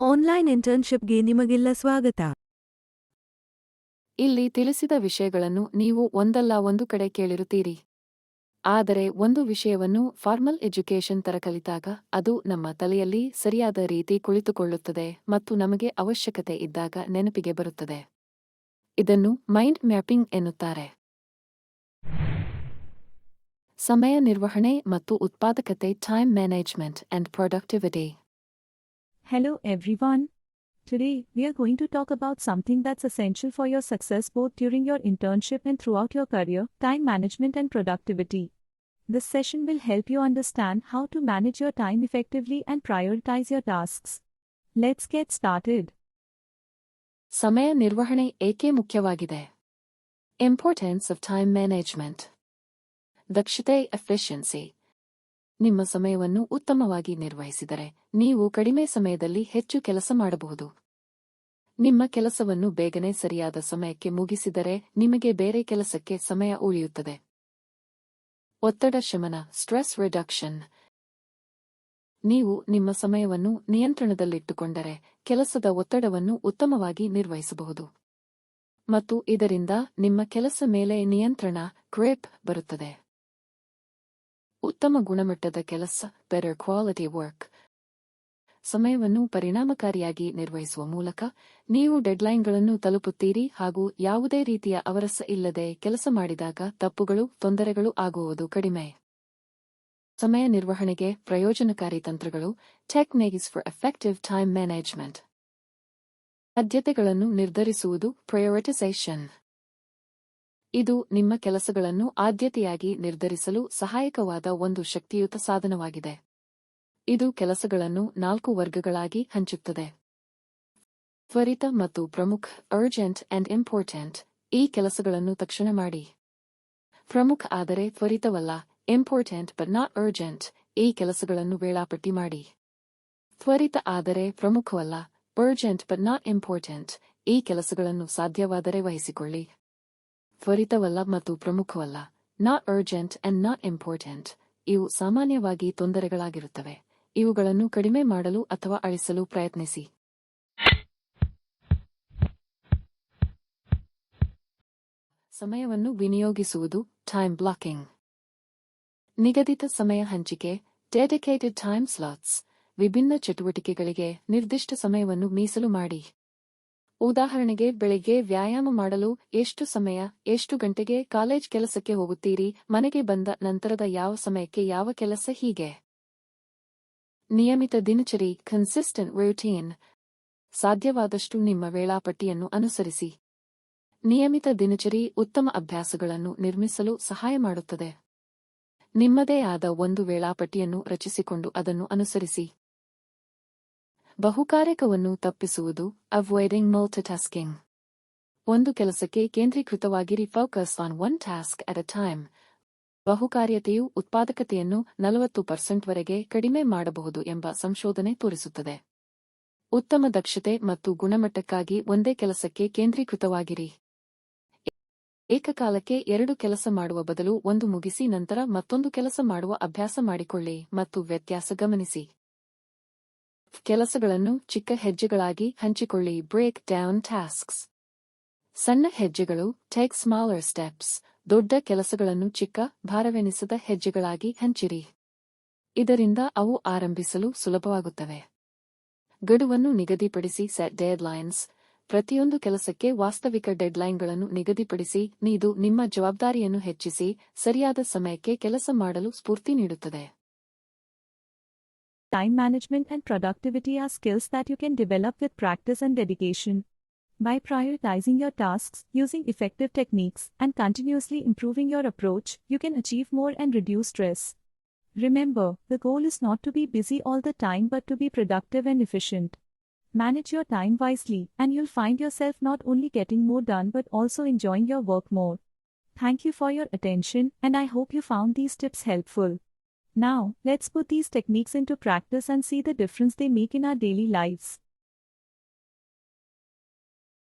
Online ಇಂಟರ್ನ್‌ಶಿಪ್‌ಗೆ ನಿಮಗೆಲ್ಲ ಸ್ವಾಗತ. ಇಲ್ಲಿ ತಿಳಿಸಿದ ವಿಷಯಗಳನ್ನು ನೀವು ಒಂದಲ್ಲ ಒಂದು ಕಡೆ ಕೇಳಿರುತ್ತೀರಿ. ಆದರೆ ಒಂದು ವಿಷಯವನ್ನು ಫಾರ್ಮಲ್ ಎಜುಕೇಶನ್ ತರ ಕಲಿತಾಗ ಅದು ನಮ್ಮ ತಲೆಯಲ್ಲಿ ಸರಿಯಾದ ರೀತಿ ಕುಳಿತುಕೊಳ್ಳುತ್ತದೆ ಮತ್ತು ನಮಗೆ ಅವಶ್ಯಕತೆ ಇದ್ದಾಗ ನೆನಪಿಗೆ ಬರುತ್ತದೆ. ಇದನ್ನು ಮೈಂಡ್ ಮ್ಯಾಪಿಂಗ್ ಎನ್ನುತ್ತಾರೆ. ಸಮಯ ನಿರ್ವಹಣೆ ಮತ್ತು ಉತ್ಪಾದಕತೆ, time management and productivity. Hello everyone. Today, we are going to talk about something that's essential for your success both during your internship and throughout your career: time management and productivity. This session will help you understand how to manage your time effectively and prioritize your tasks. Let's get started. ಸಮಯ ನಿರ್ವಹಣೆ ಏಕೆ ಮುಖ್ಯವಾಗಿದೆ? Importance of time management. ದಕ್ಷತೆ, efficiency. ನಿಮ್ಮ ಸಮಯವನ್ನು ಉತ್ತಮವಾಗಿ ನಿರ್ವಹಿಸಿದರೆ ನೀವು ಕಡಿಮೆ ಸಮಯದಲ್ಲಿ ಹೆಚ್ಚು ಕೆಲಸ ಮಾಡಬಹುದು. ನಿಮ್ಮ ಕೆಲಸವನ್ನು ಬೇಗನೆ ಸರಿಯಾದ ಸಮಯಕ್ಕೆ ಮುಗಿಸಿದರೆ ನಿಮಗೆ ಬೇರೆ ಕೆಲಸಕ್ಕೆ ಸಮಯ ಉಳಿಯುತ್ತದೆ. ಒತ್ತಡ ಶಮನ, ಸ್ಟ್ರೆಸ್ ರಿಡಕ್ಷನ್. ನೀವು ನಿಮ್ಮ ಸಮಯವನ್ನು ನಿಯಂತ್ರಣದಲ್ಲಿಟ್ಟುಕೊಂಡರೆ ಕೆಲಸದ ಒತ್ತಡವನ್ನು ಉತ್ತಮವಾಗಿ ನಿರ್ವಹಿಸಬಹುದು ಮತ್ತು ಇದರಿಂದ ನಿಮ್ಮ ಕೆಲಸ ಮೇಲೆ ನಿಯಂತ್ರಣ, ಗ್ರಿಪ್ ಬರುತ್ತದೆ. ಉತ್ತಮ ಗುಣಮಟ್ಟದ ಕೆಲಸ, ಬೆಟರ್ ಕ್ವಾಲಿಟಿ ವರ್ಕ್. ಸಮಯವನ್ನು ಪರಿಣಾಮಕಾರಿಯಾಗಿ ನಿರ್ವಹಿಸುವ ಮೂಲಕ ನೀವು ಡೆಡ್ಲೈನ್ಗಳನ್ನು ತಲುಪುತ್ತೀರಿ ಹಾಗೂ ಯಾವುದೇ ರೀತಿಯ ಅವರಸ ಇಲ್ಲದೆ ಕೆಲಸ ಮಾಡಿದಾಗ ತಪ್ಪುಗಳು, ತೊಂದರೆಗಳು ಆಗುವುದು ಕಡಿಮೆ. ಸಮಯ ನಿರ್ವಹಣೆಗೆ ಪ್ರಯೋಜನಕಾರಿ ತಂತ್ರಗಳು, techniques for effective time management. ಆದ್ಯತೆಗಳನ್ನು ನಿರ್ಧರಿಸುವುದು, ಪ್ರಯೋರಿಟೈಸೇಷನ್. ಇದು ನಿಮ್ಮ ಕೆಲಸಗಳನ್ನು ಆದ್ಯತೆಯಾಗಿ ನಿರ್ಧರಿಸಲು ಸಹಾಯಕವಾದ ಒಂದು ಶಕ್ತಿಯುತ ಸಾಧನವಾಗಿದೆ. ಇದು ಕೆಲಸಗಳನ್ನು 4 ವರ್ಗಗಳಾಗಿ ಹಂಚುತ್ತದೆ: ತ್ವರಿತ ಮತ್ತು ಪ್ರಮುಖ, ಅರ್ಜೆಂಟ್ ಅಂಡ್ ಇಂಪಾರ್ಟೆಂಟ್. ಈ ಕೆಲಸಗಳನ್ನು ತಕ್ಷಣ ಮಾಡಿ. ಪ್ರಮುಖ ಆದರೆ ತ್ವರಿತವಲ್ಲ, ಇಂಪಾರ್ಟೆಂಟ್ ಬಟ್ ನಾಟ್ ಅರ್ಜೆಂಟ್. ಈ ಕೆಲಸಗಳನ್ನು ವೇಳಾಪಟ್ಟಿ ಮಾಡಿ. ತ್ವರಿತ ಆದರೆ ಪ್ರಮುಖವಲ್ಲ, ಅರ್ಜೆಂಟ್ ಬಟ್ ನಾಟ್ ಇಂಪಾರ್ಟೆಂಟ್. ಈ ಕೆಲಸಗಳನ್ನು ಸಾಧ್ಯವಾದರೆ ವಹಿಸಿಕೊಳ್ಳಿ. ತ್ವರಿತವಲ್ಲ ಮತ್ತು ಪ್ರಮುಖವಲ್ಲ, not urgent and not important. ಇವು ಸಾಮಾನ್ಯವಾಗಿ ತೊಂದರೆಗಳಾಗಿರುತ್ತವೆ. ಇವುಗಳನ್ನು ಕಡಿಮೆ ಮಾಡಲು ಅಥವಾ ಅಳಿಸಲು ಪ್ರಯತ್ನಿಸಿ. ಸಮಯವನ್ನು ವಿನಿಯೋಗಿಸುವುದು, ಟೈಮ್ ಬ್ಲಾಕಿಂಗ್. ನಿಗದಿತ ಸಮಯ ಹಂಚಿಕೆ, ಡೆಡಿಕೇಟೆಡ್ ಟೈಮ್ ಸ್ಲಾಟ್ಸ್. ವಿಭಿನ್ನ ಚಟುವಟಿಕೆಗಳಿಗೆ ನಿರ್ದಿಷ್ಟ ಸಮಯವನ್ನು ಮೀಸಲು ಮಾಡಿ. ಉದಾಹರಣೆಗೆ, ಬೆಳಿಗ್ಗೆ ವ್ಯಾಯಾಮ ಮಾಡಲು ಎಷ್ಟು ಸಮಯ, ಎಷ್ಟು ಗಂಟೆಗೆ ಕಾಲೇಜ್ ಕೆಲಸಕ್ಕೆ ಹೋಗುತ್ತೀರಿ, ಮನೆಗೆ ಬಂದ ನಂತರದ ಯಾವ ಸಮಯಕ್ಕೆ ಯಾವ ಕೆಲಸ, ಹೀಗೆ. ನಿಯಮಿತ ದಿನಚರಿ, ಕನ್ಸಿಸ್ಟೆಂಟ್ ರೂಟೀನ್. ಸಾಧ್ಯವಾದಷ್ಟು ನಿಮ್ಮ ವೇಳಾಪಟ್ಟಿಯನ್ನು ಅನುಸರಿಸಿ. ನಿಯಮಿತ ದಿನಚರಿ ಉತ್ತಮ ಅಭ್ಯಾಸಗಳನ್ನು ನಿರ್ಮಿಸಲು ಸಹಾಯ ಮಾಡುತ್ತದೆ. ನಿಮ್ಮದೇ ಆದ ಒಂದು ವೇಳಾಪಟ್ಟಿಯನ್ನು ರಚಿಸಿಕೊಂಡು ಅದನ್ನು ಅನುಸರಿಸಿ. ಬಹುಕಾರ್ಯಕವನ್ನು ತಪ್ಪಿಸುವುದು, ಅವಾಯ್ಡಿಂಗ್ ಮಲ್ಟಿಟಾಸ್ಕಿಂಗ್. ಒಂದು ಕೆಲಸಕ್ಕೆ ಕೇಂದ್ರೀಕೃತವಾಗಿರಿ, focus on one task at a time. ಬಹುಕಾರ್ಯತೆಯು ಉತ್ಪಾದಕತೆಯನ್ನು 40% ವರೆಗೆ ಕಡಿಮೆ ಮಾಡಬಹುದು ಎಂಬ ಸಂಶೋಧನೆ ತೋರಿಸುತ್ತದೆ. ಉತ್ತಮ ದಕ್ಷತೆ ಮತ್ತು ಗುಣಮಟ್ಟಕ್ಕಾಗಿ ಒಂದೇ ಕೆಲಸಕ್ಕೆ ಕೇಂದ್ರೀಕೃತವಾಗಿರಿ. ಏಕಕಾಲಕ್ಕೆ 2 ಕೆಲಸ ಮಾಡುವ ಬದಲು ಒಂದು ಮುಗಿಸಿ ನಂತರ ಮತ್ತೊಂದು ಕೆಲಸ ಮಾಡುವ ಅಭ್ಯಾಸ ಮಾಡಿಕೊಳ್ಳಿ ಮತ್ತು ವ್ಯತ್ಯಾಸ ಗಮನಿಸಿ. ಕೆಲಸಗಳನ್ನು ಚಿಕ್ಕ ಹೆಜ್ಜೆಗಳಾಗಿ ಹಂಚಿಕೊಳ್ಳಿ, ಬ್ರೇಕ್ ಡೌನ್ ಟಾಸ್ಕ್ಸ್. ಸಣ್ಣ ಹೆಜ್ಜೆಗಳು, ಟೇಕ್ ಸ್ಮಾಲರ್ ಸ್ಟೆಪ್ಸ್. ದೊಡ್ಡ ಕೆಲಸಗಳನ್ನು ಚಿಕ್ಕ, ಭಾರವೆನಿಸದ ಹೆಜ್ಜೆಗಳಾಗಿ ಹಂಚಿರಿ. ಇದರಿಂದ ಅವು ಆರಂಭಿಸಲು ಸುಲಭವಾಗುತ್ತವೆ. ಗಡುವನ್ನು ನಿಗದಿಪಡಿಸಿ, ಸೆಟ್ ಡೆಡ್ಲೈನ್ಸ್. ಪ್ರತಿಯೊಂದು ಕೆಲಸಕ್ಕೆ ವಾಸ್ತವಿಕ ಡೆಡ್ಲೈನ್ಗಳನ್ನು ನಿಗದಿಪಡಿಸಿ. ಇದು ನಿಮ್ಮ ಜವಾಬ್ದಾರಿಯನ್ನು ಹೆಚ್ಚಿಸಿ ಸರಿಯಾದ ಸಮಯಕ್ಕೆ ಕೆಲಸ ಮಾಡಲು ಸ್ಫೂರ್ತಿ ನೀಡುತ್ತದೆ. Time management and productivity are skills that you can develop with practice and dedication. By prioritizing your tasks, using effective techniques, and continuously improving your approach, you can achieve more and reduce stress. Remember, the goal is not to be busy all the time but to be productive and efficient. Manage your time wisely, and you'll find yourself not only getting more done but also enjoying your work more. Thank you for your attention, and I hope you found these tips helpful. Now, let's put these techniques into practice and see the difference they make in our daily lives.